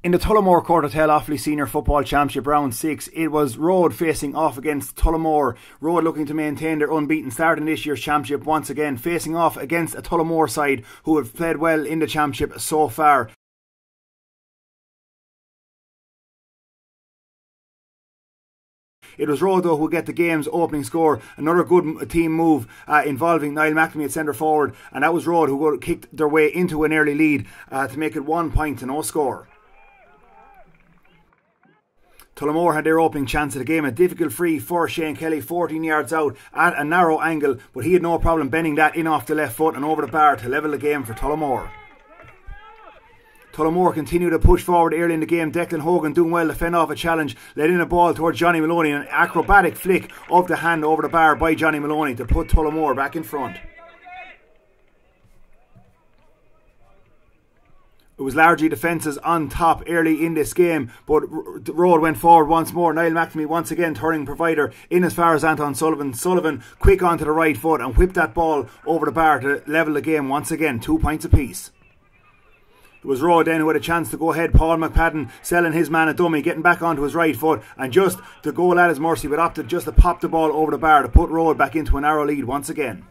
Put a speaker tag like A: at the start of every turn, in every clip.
A: In the Tullamore Quartertel Offaly Senior Football Championship Round 6, it was Rhode facing off against Tullamore. Rhode looking to maintain their unbeaten start in this year's championship once again, facing off against a Tullamore side who have played well in the championship so far. It was Rhode though who get the game's opening score. Another good team move involving Niall McNamee at centre forward, and that was Rhode who kicked their way into an early lead to make it 1 point to no score. Tullamore had their opening chance of the game, a difficult free for Shane Kelly, 14 yards out at a narrow angle, but he had no problem bending that in off the left foot and over the bar to level the game for Tullamore. Tullamore continued to push forward early in the game. Declan Hogan doing well to fend off a challenge, led in a ball towards Johnny Maloney, an acrobatic flick of the hand over the bar by Johnny Maloney to put Tullamore back in front. It was largely defences on top early in this game, but Rhode went forward once more. Niall McNamee once again turning provider in as far as Anton Sullivan. Sullivan quick onto the right foot and whipped that ball over the bar to level the game once again, 2 points apiece. It was Rhode then who had a chance to go ahead. Paul McPadden selling his man a dummy, getting back onto his right foot, and just to goal at his mercy, but opted just to pop the ball over the bar to put Rhode back into a narrow lead once again.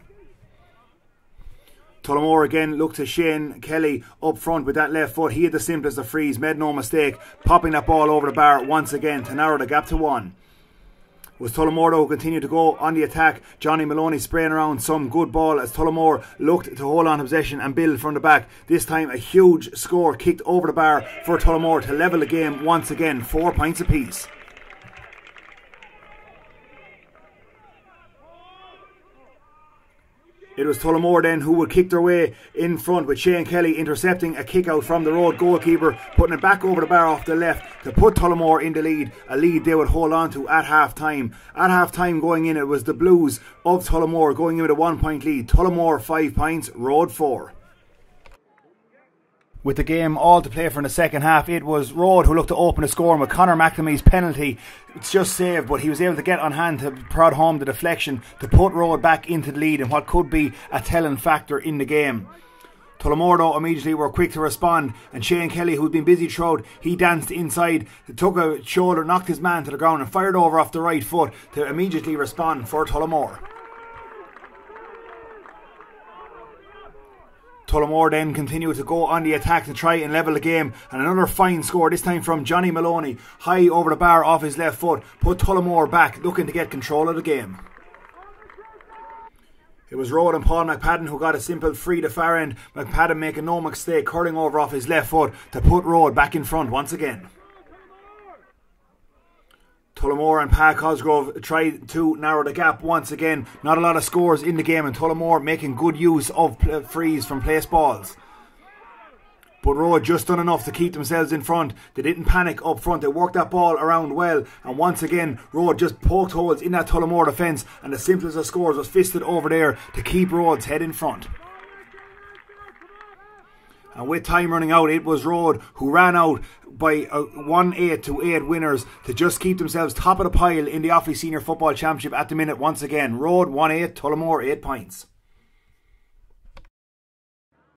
A: Tullamore again looked to Shane Kelly up front with that left foot. He had the simplest of frees, made no mistake, popping that ball over the bar once again to narrow the gap to 1. It was Tullamore though who continued to go on the attack. Johnny Maloney spraying around some good ball as Tullamore looked to hold on to possession and build from the back. This time a huge score kicked over the bar for Tullamore to level the game once again, 4 points apiece. It was Tullamore then who would kick their way in front, with Shane Kelly intercepting a kick out from the Rhode goalkeeper, putting it back over the bar off the left to put Tullamore in the lead, a lead they would hold on to at half time. At half time going in, it was the Blues of Tullamore going in with a 1 point lead. Tullamore 5 points, Rhode 4. With the game all to play for in the second half, it was Rhode who looked to open the score, and with Conor McNamee's penalty, it's just saved, but he was able to get on hand to prod home the deflection to put Rhode back into the lead in what could be a telling factor in the game. Tullamore though immediately were quick to respond, and Shane Kelly, who'd been busy throughout, he danced inside, took a shoulder, knocked his man to the ground and fired over off the right foot to immediately respond for Tullamore. Tullamore then continued to go on the attack to try and level the game, and another fine score, this time from Johnny Maloney, high over the bar off his left foot, put Tullamore back, looking to get control of the game. It was Rhode and Paul McPadden who got a simple free to far end, McPadden making no mistake, curling over off his left foot to put Rhode back in front once again. Tullamore and Pa Cosgrove tried to narrow the gap once again. Not a lot of scores in the game, and Tullamore making good use of frees from place balls. But Rhode just done enough to keep themselves in front. They didn't panic up front. They worked that ball around well, and once again Rhode just poked holes in that Tullamore defence, and the simplest of scores was fisted over there to keep Rhode's head in front. And with time running out, it was Rhode who ran out by 1-8 to 8 winners to just keep themselves top of the pile in the Offaly Senior Football Championship at the minute once again. Rhode 1-8, Tullamore 8 points.